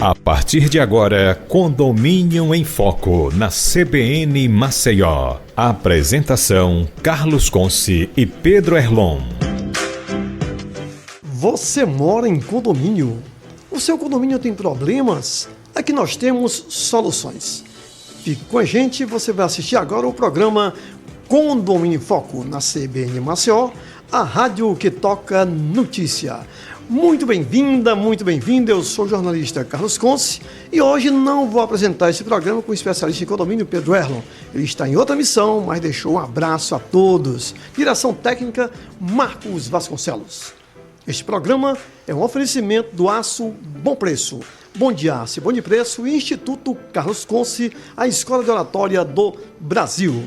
A partir de agora, Condomínio em Foco, na CBN Maceió. Apresentação, Carlos Conce e Pedro Erlon. Você mora em condomínio? O seu condomínio tem problemas? Aqui nós temos soluções. Fique com a gente, você vai assistir agora o programa Condomínio em Foco, na CBN Maceió, a rádio que toca notícia. Muito bem-vinda, muito bem-vindo. Eu sou o jornalista Carlos Conce e hoje não vou apresentar esse programa com o especialista em condomínio Pedro Erlon. Ele está em outra missão, mas deixou um abraço a todos. Direção técnica Marcos Vasconcelos. Este programa é um oferecimento do Aço Bom Preço, Bom de Aço e Bom de Preço e Instituto Carlos Conce, a Escola de Oratória do Brasil.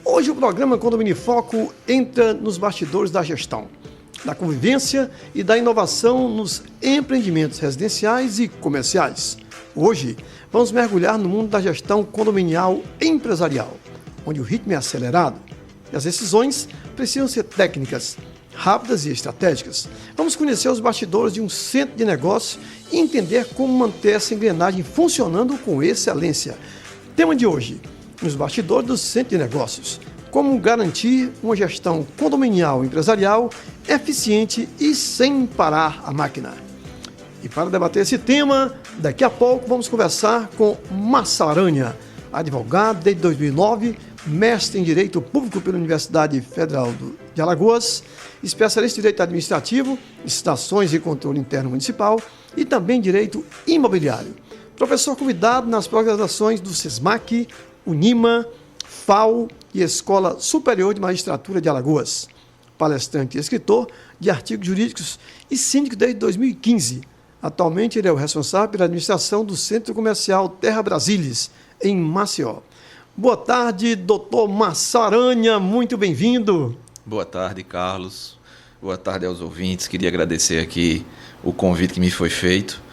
Hoje o programa Condomínio em Foco entra nos bastidores da gestão, da convivência e da inovação nos empreendimentos residenciais e comerciais. Hoje, vamos mergulhar no mundo da gestão condominial empresarial, onde o ritmo é acelerado e as decisões precisam ser técnicas, rápidas e estratégicas. Vamos conhecer os bastidores de um centro de negócio e entender como manter essa engrenagem funcionando com excelência. Tema de hoje, os bastidores do centro de negócios. Como garantir uma gestão condominial empresarial eficiente e sem parar a máquina. E para debater esse tema, daqui a pouco vamos conversar com Massa Aranha, advogado desde 2009, mestre em Direito Público pela Universidade Federal de Alagoas, especialista em Direito Administrativo, Licitações e Controle Interno Municipal e também Direito Imobiliário. Professor convidado nas pós-graduações do SESMAC, UNIMA, FAO e Escola Superior de Magistratura de Alagoas. Palestrante e escritor de artigos jurídicos e síndico desde 2015. Atualmente ele é o responsável pela administração do Centro Comercial Terra Brasilis, em Maceió. Boa tarde, doutor Massa Aranha, muito bem-vindo. Boa tarde, Carlos. Boa tarde aos ouvintes. Queria agradecer aqui o convite que me foi feito.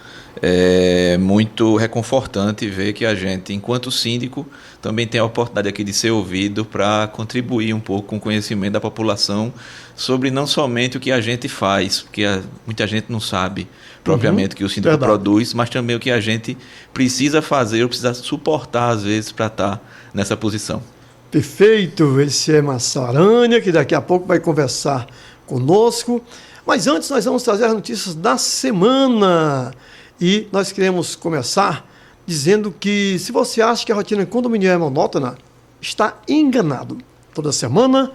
É muito reconfortante ver que a gente, enquanto síndico, também tem a oportunidade aqui de ser ouvido para contribuir um pouco com o conhecimento da população sobre não somente o que a gente faz, porque muita gente não sabe propriamente o que o síndico produz, mas também o que a gente precisa fazer ou precisa suportar às vezes para estar nessa posição. Perfeito, esse é Massa Aranha, que daqui a pouco vai conversar conosco. Mas antes nós vamos trazer as notícias da semana. E nós queremos começar dizendo que se você acha que a rotina condominial é monótona, está enganado. Toda semana,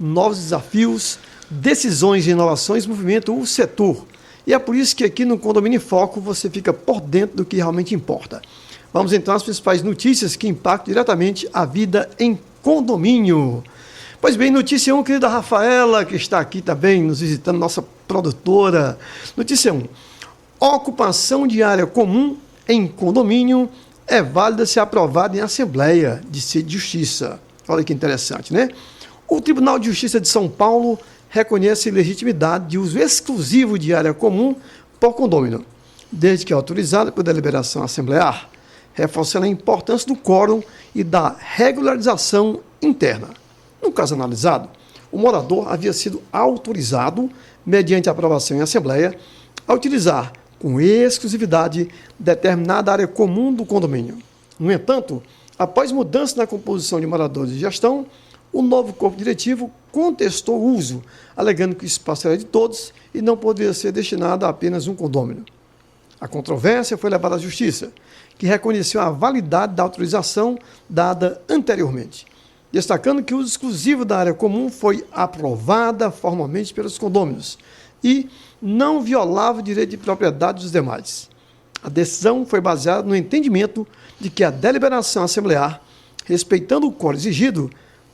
novos desafios, decisões e inovações movimentam o setor. E é por isso que aqui no Condomínio em Foco você fica por dentro do que realmente importa. Vamos então às principais notícias que impactam diretamente a vida em condomínio. Pois bem, notícia 1, querida Rafaela, que está aqui também nos visitando, nossa produtora. Notícia 1. Ocupação de área comum em condomínio é válida se aprovada em Assembleia de Justiça. Olha que interessante, né? O Tribunal de Justiça de São Paulo reconhece legitimidade de uso exclusivo de área comum por condômino, desde que é autorizada por deliberação assemblear, reforçando a importância do quórum e da regularização interna. No caso analisado, o morador havia sido autorizado, mediante aprovação em Assembleia, a utilizar com exclusividade determinada área comum do condomínio. No entanto, após mudança na composição de moradores de gestão, o novo corpo diretivo contestou o uso, alegando que o espaço era de todos e não poderia ser destinado a apenas um condômino. A controvérsia foi levada à Justiça, que reconheceu a validade da autorização dada anteriormente, destacando que o uso exclusivo da área comum foi aprovada formalmente pelos condôminos e não violava o direito de propriedade dos demais. A decisão foi baseada no entendimento de que a deliberação assemblear, respeitando o quórum exigido,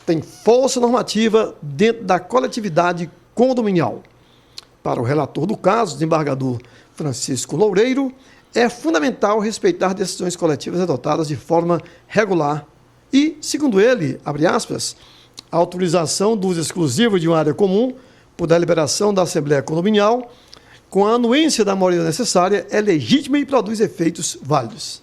tem força normativa dentro da coletividade condominial. Para o relator do caso, desembargador Francisco Loureiro, é fundamental respeitar decisões coletivas adotadas de forma regular e, segundo ele, abre aspas, a autorização do uso exclusivo de uma área comum por deliberação da Assembleia Condominial, com a anuência da maioria necessária, é legítima e produz efeitos válidos.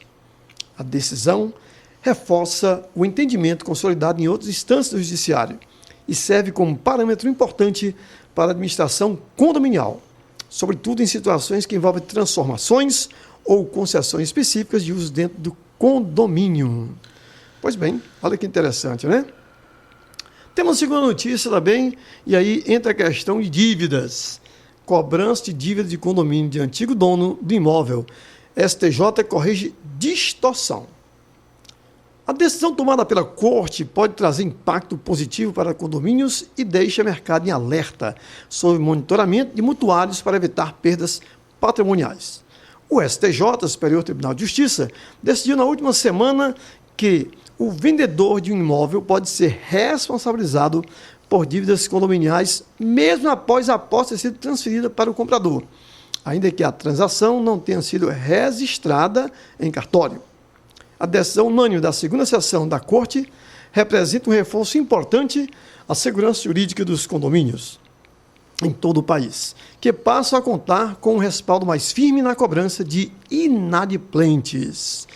A decisão reforça o entendimento consolidado em outras instâncias do Judiciário e serve como parâmetro importante para a administração condominial, sobretudo em situações que envolvem transformações ou concessões específicas de uso dentro do condomínio. Pois bem, olha que interessante, né? Temos a segunda notícia também, e aí entra a questão de dívidas. Cobrança de dívida de condomínio de antigo dono do imóvel. STJ corrige distorção. A decisão tomada pela Corte pode trazer impacto positivo para condomínios e deixa o mercado em alerta sobre monitoramento de mutuários para evitar perdas patrimoniais. O STJ, Superior Tribunal de Justiça, decidiu na última semana que o vendedor de um imóvel pode ser responsabilizado por dívidas condominiais mesmo após a aposta ter sido transferida para o comprador, ainda que a transação não tenha sido registrada em cartório. A decisão unânime da segunda sessão da Corte representa um reforço importante à segurança jurídica dos condomínios em todo o país, que passam a contar com um respaldo mais firme na cobrança de inadimplentes.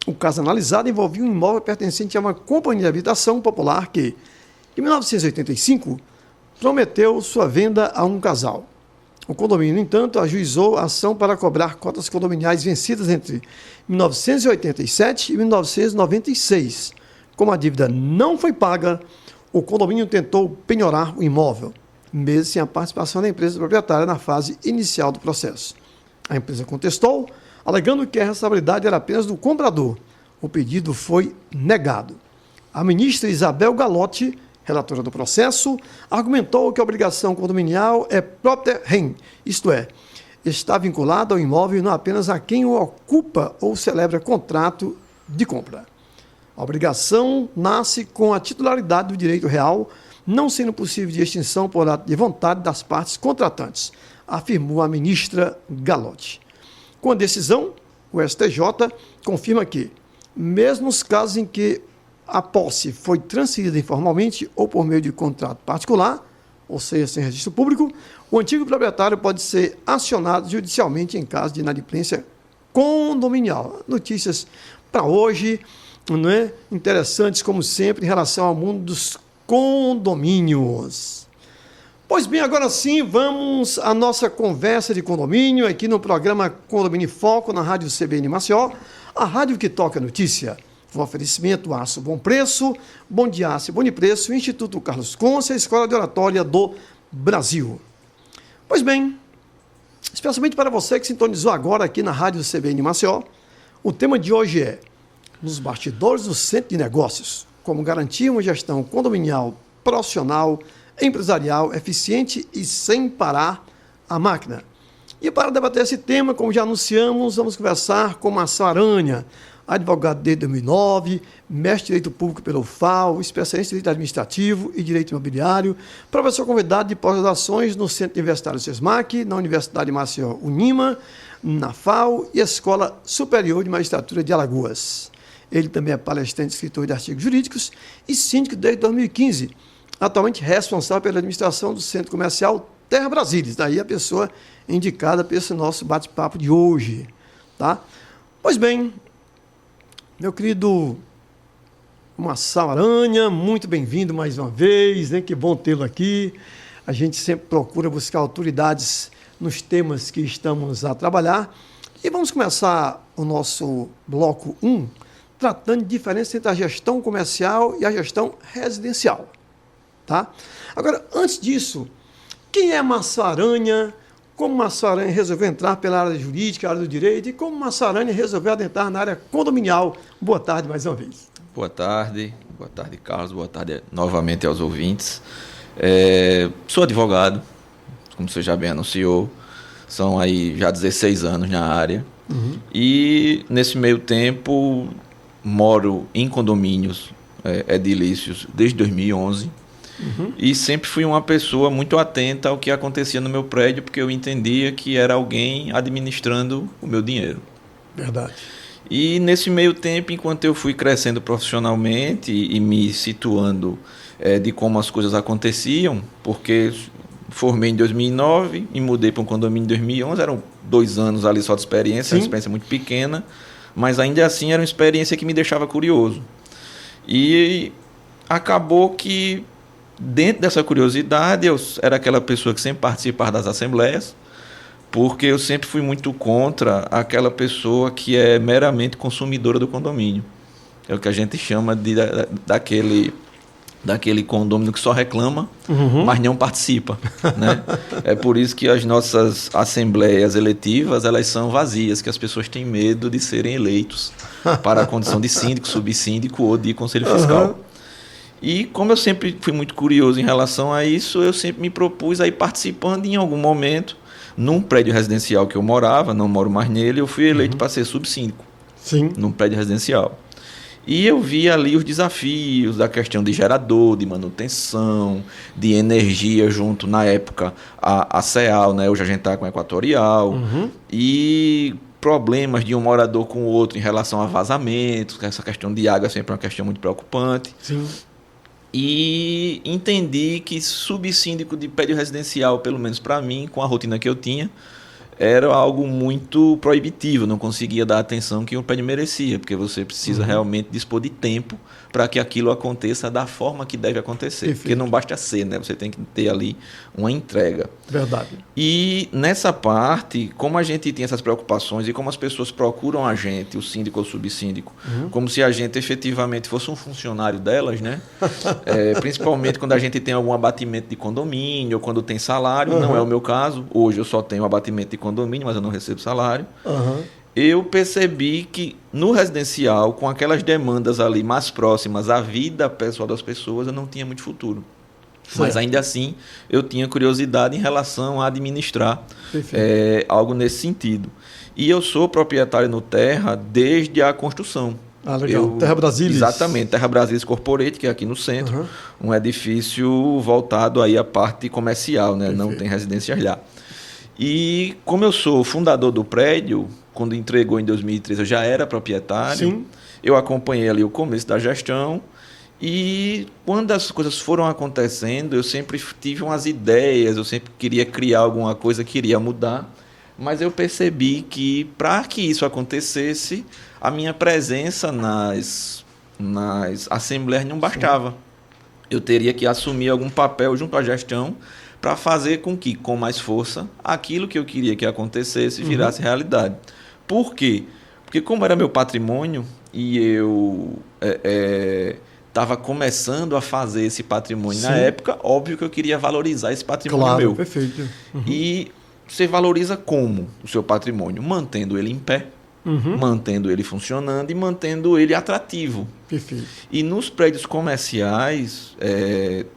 O caso analisado envolvia um imóvel pertencente a uma companhia de habitação popular que, em 1985, prometeu sua venda a um casal. O condomínio, no entanto, ajuizou a ação para cobrar cotas condominiais vencidas entre 1987 e 1996. Como a dívida não foi paga, o condomínio tentou penhorar o imóvel, mesmo sem a participação da empresa proprietária na fase inicial do processo. A empresa contestou, alegando que a responsabilidade era apenas do comprador. O pedido foi negado. A ministra Isabel Galotti, relatora do processo, argumentou que a obrigação condominial é propter rem, isto é, está vinculada ao imóvel e não apenas a quem o ocupa ou celebra contrato de compra. A obrigação nasce com a titularidade do direito real, não sendo possível de extinção por ato de vontade das partes contratantes, afirmou a ministra Galotti. Com a decisão, o STJ confirma que, mesmo nos casos em que a posse foi transferida informalmente ou por meio de contrato particular, ou seja, sem registro público, o antigo proprietário pode ser acionado judicialmente em caso de inadimplência condominial. Notícias para hoje, não é? Interessantes, como sempre, em relação ao mundo dos condomínios. Pois bem, agora sim, vamos à nossa conversa de condomínio aqui no programa Condomínio em Foco, na Rádio CBN Maceió, a rádio que toca notícia. Um oferecimento Aço Bom Preço, Bom de Aço e Bom de Preço, Instituto Carlos Conce, a Escola de Oratória do Brasil. Pois bem, especialmente para você que sintonizou agora aqui na Rádio CBN Maceió, o tema de hoje é nos bastidores do Centro de Negócios, como garantir uma gestão condominial profissional, empresarial, eficiente e sem parar a máquina. E para debater esse tema, como já anunciamos, vamos conversar com Marcelo Aranha, advogado desde 2009, mestre de Direito Público pela UFAL, especialista em Direito Administrativo e Direito Imobiliário, professor convidado de pós-graduações no Centro Universitário SESMAC, na Universidade de Maceió Unima, na FAO e Escola Superior de Magistratura de Alagoas. Ele também é palestrante, escritor de artigos jurídicos e síndico desde 2015, atualmente responsável pela administração do Centro Comercial Terra Brasília. Daí a pessoa indicada para esse nosso bate-papo de hoje. Tá? Pois bem, meu querido Marcelo Aranha, muito bem-vindo mais uma vez, né? Que bom tê-lo aqui. A gente sempre procura buscar autoridades nos temas que estamos a trabalhar. E vamos começar o nosso bloco 1, tratando de diferença entre a gestão comercial e a gestão residencial. Tá? Agora, antes disso, quem é Marcelo Aranha? Como Marcelo Aranha resolveu entrar pela área jurídica, área do direito, e como Marcelo Aranha resolveu adentrar na área condominial. Boa tarde mais uma vez. Boa tarde Carlos, boa tarde novamente aos ouvintes. Sou advogado, como você já bem anunciou, são aí já 16 anos na área, e nesse meio tempo moro em condomínios edilícios desde 2011, e sempre fui uma pessoa muito atenta ao que acontecia no meu prédio, porque eu entendia que era alguém administrando o meu dinheiro. Verdade. E nesse meio tempo, enquanto eu fui crescendo profissionalmente e me situando de como as coisas aconteciam, porque formei em 2009 e mudei para um condomínio em 2011, eram 2 anos ali só de experiência, uma experiência muito pequena, mas ainda assim era uma experiência que me deixava curioso. E acabou que, dentro dessa curiosidade, eu era aquela pessoa que sempre participava das assembleias, porque eu sempre fui muito contra aquela pessoa que é meramente consumidora do condomínio. É o que a gente chama daquele condomínio que só reclama, mas não participa, né? É por isso que as nossas assembleias eletivas, elas são vazias, que as pessoas têm medo de serem eleitos para a condição de síndico, subsíndico ou de conselho fiscal. E como eu sempre fui muito curioso em relação a isso, eu sempre me propus a ir participando em algum momento. Num prédio residencial que eu morava, não moro mais nele, eu fui eleito para ser subsíndico. Sim. Num prédio residencial. E eu vi ali os desafios da questão de gerador, de manutenção, de energia junto, na época, a CEAL, né? Hoje a gente está com a Equatorial. E problemas de um morador com o outro em relação a vazamentos, essa questão de água é sempre uma questão muito preocupante. Sim. E entendi que subsíndico de prédio residencial, pelo menos para mim, com a rotina que eu tinha, era algo muito proibitivo, não conseguia dar a atenção que o prédio merecia, porque você precisa realmente dispor de tempo para que aquilo aconteça da forma que deve acontecer. Perfeito. Porque não basta ser, né? Você tem que ter ali uma entrega. Verdade. E nessa parte, como a gente tem essas preocupações e como as pessoas procuram a gente, o síndico ou o subsíndico, como se a gente efetivamente fosse um funcionário delas, né? Principalmente quando a gente tem algum abatimento de condomínio, ou quando tem salário, não é o meu caso. Hoje eu só tenho abatimento de condomínio, mas eu não recebo salário. Eu percebi que no residencial, com aquelas demandas ali mais próximas à vida pessoal das pessoas, eu não tinha muito futuro. Certo. Mas ainda assim, eu tinha curiosidade em relação a administrar algo nesse sentido. E eu sou proprietário no Terra desde a construção. Ah, legal. Terra Brasilis. Exatamente, Terra Brasilis Corporate, que é aqui no centro. Um edifício voltado aí à parte comercial, né? Não tem residências lá. E como eu sou fundador do prédio, quando entregou em 2013 eu já era proprietário. Sim. Eu acompanhei ali o começo da gestão e quando as coisas foram acontecendo, eu sempre tive umas ideias, eu sempre queria criar alguma coisa, queria mudar, mas eu percebi que para que isso acontecesse, a minha presença nas assembleias não bastava. Sim. Eu teria que assumir algum papel junto à gestão para fazer com que, com mais força, aquilo que eu queria que acontecesse virasse realidade. Por quê? Porque como era meu patrimônio e eu estava começando a fazer esse patrimônio na época, óbvio que eu queria valorizar esse patrimônio meu. Perfeito. E você valoriza como o seu patrimônio? Mantendo ele em pé, mantendo ele funcionando e mantendo ele atrativo. Perfeito. E nos prédios comerciais,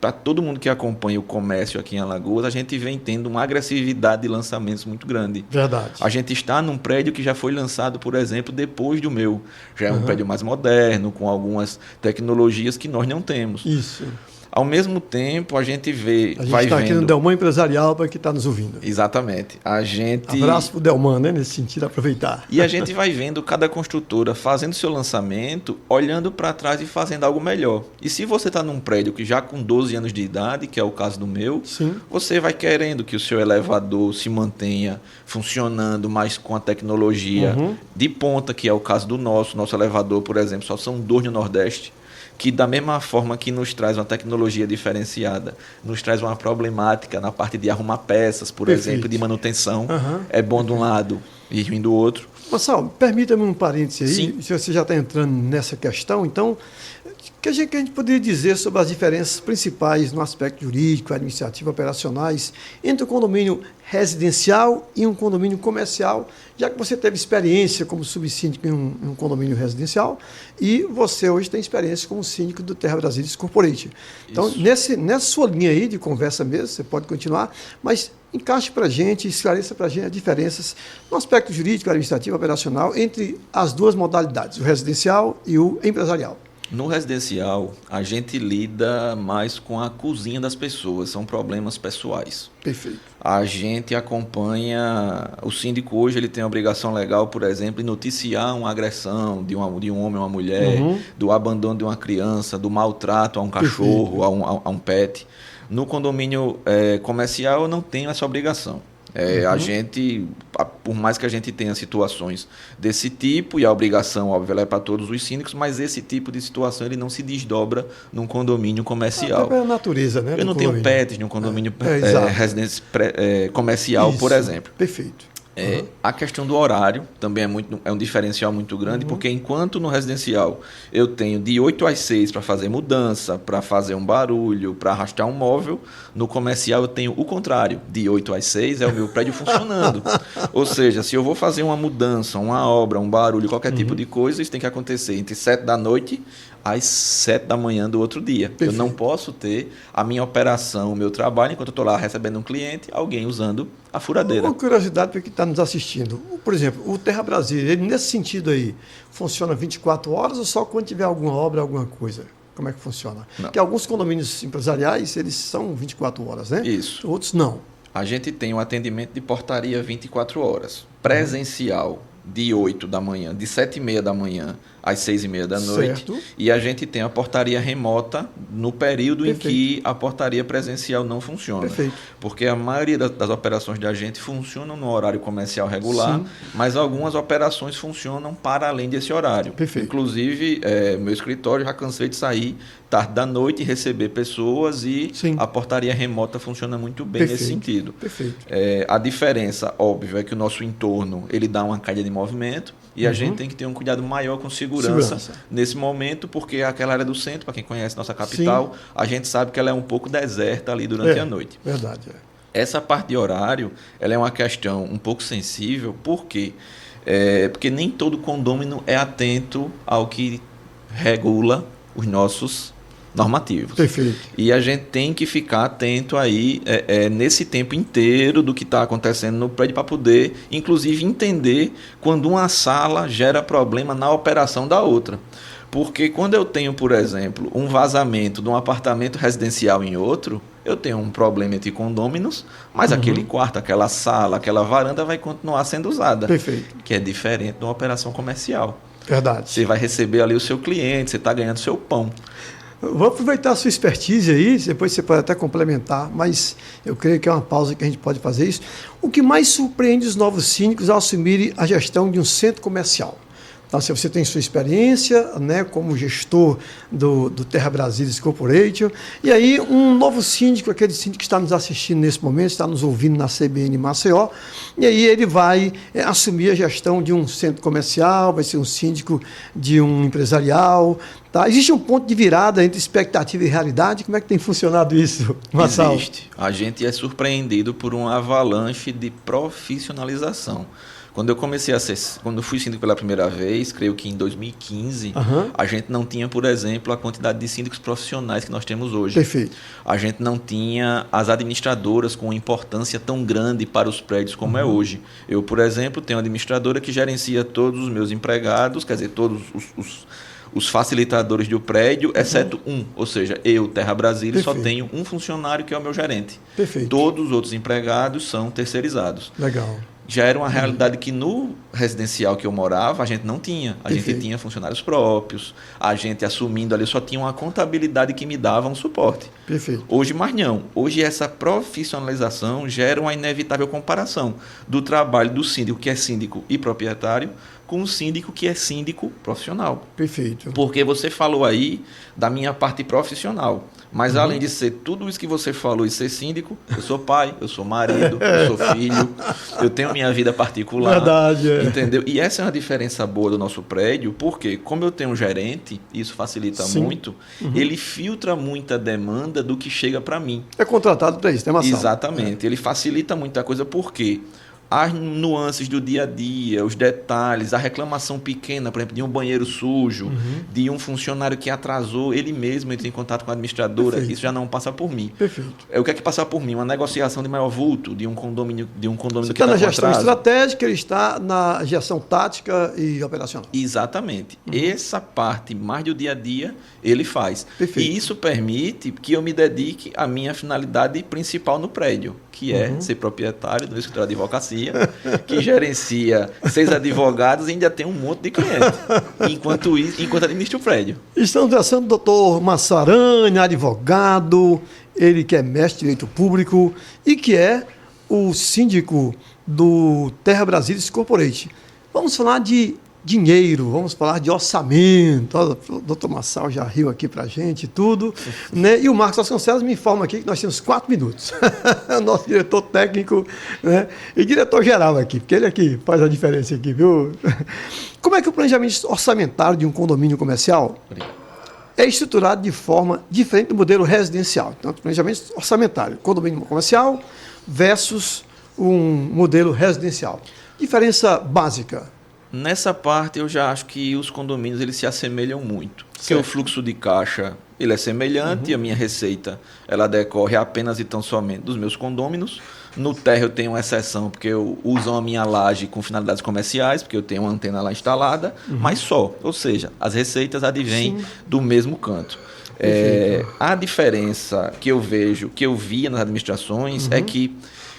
para todo mundo que acompanha o comércio aqui em Alagoas, a gente vem tendo uma agressividade de lançamentos muito grande. Verdade. A gente está num prédio que já foi lançado, por exemplo, depois do meu. Já é um prédio mais moderno, com algumas tecnologias que nós não temos. Isso. Ao mesmo tempo, a gente vê... A gente está aqui no Delman Empresarial para quem está nos ouvindo. Exatamente. Abraço para o Delman, né? Nesse sentido, aproveitar. E a gente vai vendo cada construtora fazendo seu lançamento, olhando para trás e fazendo algo melhor. E se você está num prédio que já com 12 anos de idade, que é o caso do meu, você vai querendo que o seu elevador se mantenha funcionando mais com a tecnologia de ponta, que é o caso do nosso. Nosso elevador, por exemplo, só são 2 no Nordeste, que da mesma forma que nos traz uma tecnologia diferenciada, nos traz uma problemática na parte de arrumar peças, por exemplo, de manutenção, é bom de um lado e ruim do outro. Marcelo, permita-me um parêntese aí, Sim. se você já está entrando nessa questão, então, o que a gente poderia dizer sobre as diferenças principais no aspecto jurídico, administrativo, operacionais, entre o condomínio residencial e um condomínio comercial, já que você teve experiência como subsíndico em um condomínio residencial e você hoje tem experiência como síndico do Terra Brasilis Corporate. Então, nessa sua linha aí de conversa mesmo, você pode continuar, mas encaixe para a gente, esclareça para a gente as diferenças no aspecto jurídico, administrativo, operacional entre as duas modalidades, o residencial e o empresarial. No residencial, a gente lida mais com a cozinha das pessoas, são problemas pessoais. Perfeito. A gente acompanha, o síndico hoje ele tem a obrigação legal, por exemplo, de noticiar uma agressão de um homem ou uma mulher, do abandono de uma criança, do maltrato a um cachorro, a um pet. No condomínio comercial eu não tenho essa obrigação. A gente, por mais que a gente tenha situações desse tipo, e a obrigação, óbvio, ela é para todos os síndicos, mas esse tipo de situação ele não se desdobra num condomínio comercial. É a natureza, né? Eu não tenho pets num condomínio residência comercial, Isso, por exemplo. Perfeito. A questão do horário também é um diferencial muito grande, porque enquanto no residencial eu tenho de 8 às 6 para fazer mudança, para fazer um barulho, para arrastar um móvel, no comercial eu tenho o contrário, de 8 às 6 é o meu prédio funcionando. Ou seja, se eu vou fazer uma mudança, uma obra, um barulho, qualquer tipo de coisa, isso tem que acontecer entre 7 da noite às 7 da manhã do outro dia. Perfeito. Eu não posso ter a minha operação, o meu trabalho, enquanto eu estou lá recebendo um cliente, alguém usando a furadeira. Uma curiosidade para quem está nos assistindo. Por exemplo, o Terra Brasil, ele nesse sentido aí, funciona 24 horas ou só quando tiver alguma obra, alguma coisa? Como é que funciona? Não. Porque alguns condomínios empresariais, eles são 24 horas, né? Isso. Outros não. A gente tem um atendimento de portaria 24 horas. Presencial, de 8 da manhã, de 7h30 da manhã às 6h30 da noite. Certo. E a gente tem a portaria remota no período Perfeito. em que a portaria presencial não funciona. Perfeito. Porque a maioria das operações da gente funcionam no horário comercial regular, Sim. mas algumas operações funcionam para além desse horário. Perfeito. Inclusive, meu escritório já cansei de sair tarde da noite e receber pessoas e Sim. a portaria remota funciona muito bem Perfeito. nesse sentido. Perfeito. A diferença, óbvio, é que o nosso entorno ele dá uma caída de movimento e a gente tem que ter um cuidado maior com segurança nesse momento, porque aquela área do centro, para quem conhece nossa capital, a gente sabe que ela é um pouco deserta ali durante a noite. Verdade. Essa parte de horário ela é uma questão um pouco sensível, por quê? Porque nem todo condômino é atento ao que regula os nossos normativos. Perfeito. E a gente tem que ficar atento aí nesse tempo inteiro do que está acontecendo no prédio para poder, inclusive, entender quando uma sala gera problema na operação da outra. Porque quando eu tenho, por exemplo, um vazamento de um apartamento residencial em outro, eu tenho um problema entre condôminos, mas aquele quarto, aquela sala, aquela varanda vai continuar sendo usada. Perfeito. Que é diferente de uma operação comercial. Verdade. Você vai receber ali o seu cliente, você está ganhando seu pão. Vou aproveitar a sua expertise aí, depois você pode até complementar, mas eu creio que é uma pausa que a gente pode fazer isso. O que mais surpreende os novos síndicos ao assumirem a gestão de um centro comercial? Então, se você tem sua experiência, né, como gestor do Terra Brasilis Corporation, e aí um novo síndico, aquele síndico que está nos assistindo nesse momento, está nos ouvindo na CBN Maceió, e aí ele vai assumir a gestão de um centro comercial, vai ser um síndico de um empresarial. Tá? Existe um ponto de virada entre expectativa e realidade? Como é que tem funcionado isso, Marçal? Existe. A gente é surpreendido por uma avalanche de profissionalização. Quando eu fui síndico pela primeira vez, creio que em 2015, a gente não tinha, por exemplo, a quantidade de síndicos profissionais que nós temos hoje. Perfeito. A gente não tinha as administradoras com importância tão grande para os prédios como é hoje. Eu, por exemplo, tenho uma administradora que gerencia todos os meus empregados, quer dizer, todos os facilitadores do prédio, exceto um. Ou seja, eu, Terra Brasilis, só tenho um funcionário que é o meu gerente. Perfeito. Todos os outros empregados são terceirizados. Legal. Já era uma realidade que no residencial que eu morava, a gente não tinha. A gente tinha funcionários próprios, a gente assumindo ali, só tinha uma contabilidade que me dava um suporte. Perfeito. Hoje mais não. Hoje essa profissionalização gera uma inevitável comparação do trabalho do síndico, que é síndico e proprietário, com o síndico que é síndico profissional. Perfeito. Porque você falou aí da minha parte profissional. Mas além de ser tudo isso que você falou e ser síndico, eu sou pai, eu sou marido, eu sou filho, eu tenho minha vida particular. Verdade. Entendeu? E essa é uma diferença boa do nosso prédio, porque como eu tenho um gerente, isso facilita muito, ele filtra muita demanda do que chega para mim. É contratado para isso, né, Marcelo? Exatamente. Ele facilita muita coisa, por quê? As nuances do dia a dia, os detalhes, a reclamação pequena, por exemplo, de um banheiro sujo, de um funcionário que atrasou, ele mesmo entra em contato com a administradora, Perfeito. isso já não passa por mim. Perfeito. O que é que passa por mim? Uma negociação de maior vulto, de um condomínio Você que está na com gestão atraso. estratégica, ele está na gestão tática e operacional. Exatamente. Essa parte mais do dia a dia, ele faz. Perfeito. E isso permite que eu me dedique à minha finalidade principal no prédio, que é ser proprietário do escritório de advocacia, que gerencia 6 advogados e ainda tem um monte de clientes, enquanto administra o prédio. Estamos conversando com o doutor Massarani, advogado, ele que é mestre de direito público e que é o síndico do Terra Brasilis Corporate. Vamos falar de dinheiro, vamos falar de orçamento. O doutor Massal já riu aqui para a gente e tudo. Né? E o Marcos Vasconcelos me informa aqui que nós temos 4 minutos. Nosso diretor técnico, né? E diretor-geral aqui, porque ele aqui faz a diferença aqui, viu? Como é que o planejamento orçamentário de um condomínio comercial é estruturado de forma diferente do modelo residencial? Então, planejamento orçamentário, condomínio comercial versus um modelo residencial. Diferença básica. Nessa parte eu já acho que os condomínios eles se assemelham muito. Porque Certo. o fluxo de caixa ele é semelhante, a minha receita ela decorre apenas e tão somente dos meus condôminos. No térreo eu tenho uma exceção, porque eu uso a minha laje com finalidades comerciais, porque eu tenho uma antena lá instalada, mas só. Ou seja, as receitas advêm do mesmo canto. A diferença que eu vejo, que eu via nas administrações, é que,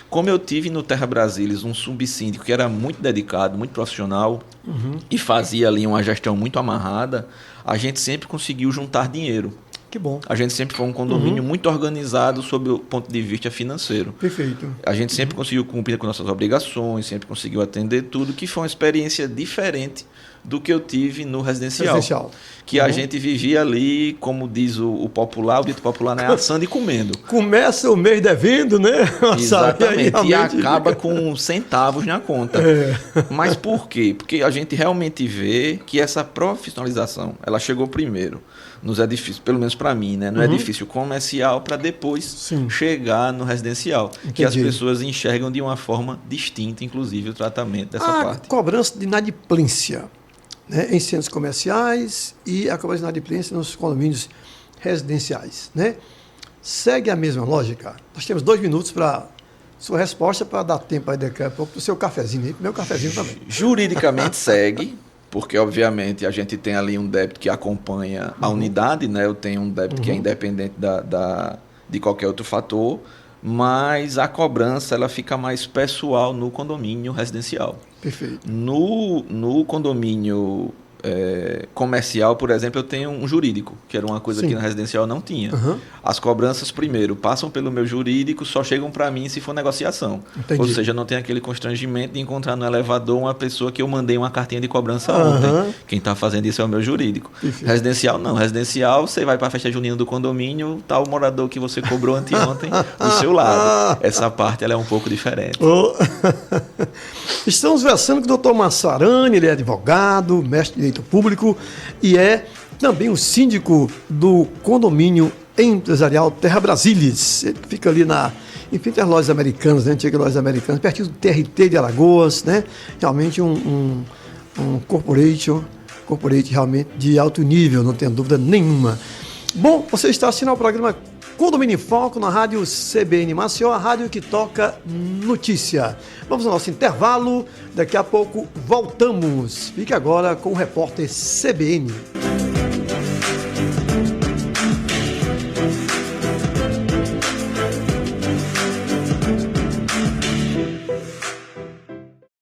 como eu tive no Terra Brasilis um subsíndico que era muito dedicado, muito profissional, e fazia ali uma gestão muito amarrada, a gente sempre conseguiu juntar dinheiro. Que bom. A gente sempre foi um condomínio muito organizado sob o ponto de vista financeiro. Perfeito. A gente sempre conseguiu cumprir com nossas obrigações, sempre conseguiu atender tudo, que foi uma experiência diferente do que eu tive no residencial. Que a gente vivia ali, como diz o popular, o dito popular, né? Assando e comendo. Começa o mês devendo, né? Exatamente. E realmente acaba com centavos na conta. Mas por quê? Porque a gente realmente vê que essa profissionalização, ela chegou primeiro nos edifícios, pelo menos para mim, né? No edifício comercial, para depois chegar no residencial. Entendi. Que as pessoas enxergam de uma forma distinta, inclusive, o tratamento dessa parte. Cobrança de inadimplência, né, em centros comerciais e a cobrança de inadimplência nos condomínios residenciais, né? Segue a mesma lógica? Nós temos 2 minutos para sua resposta, para dar tempo aí daqui a pouco do seu cafezinho, meu cafezinho também. Juridicamente segue, porque obviamente a gente tem ali um débito que acompanha a unidade, né? Eu tenho um débito que é independente de qualquer outro fator, mas a cobrança ela fica mais pessoal no condomínio residencial. Perfeito. No condomínio comercial, por exemplo, eu tenho um jurídico, que era uma coisa que na residencial não tinha. As cobranças, primeiro, passam pelo meu jurídico, só chegam para mim se for negociação. Entendi. Ou seja, não tem aquele constrangimento de encontrar no elevador uma pessoa que eu mandei uma cartinha de cobrança ontem. Quem está fazendo isso é o meu jurídico. Perfeito. Residencial, não. Residencial, você vai para a festa junina do condomínio, tá o morador que você cobrou anteontem do seu lado. Essa parte ela é um pouco diferente. Estamos conversando com o doutor Massarani, ele é advogado, mestre de direito público e é também o síndico do condomínio empresarial Terra Brasilis. Ele fica ali em frente às lojas americanas, né? Antigas lojas americanas, pertinho do TRT de Alagoas, né? Realmente um corporate realmente de alto nível, não tenho dúvida nenhuma. Bom, você está assistindo ao programa Condomínio em Foco na rádio CBN Maceió, a rádio que toca notícia. Vamos ao nosso intervalo, daqui a pouco voltamos. Fique agora com o repórter CBN.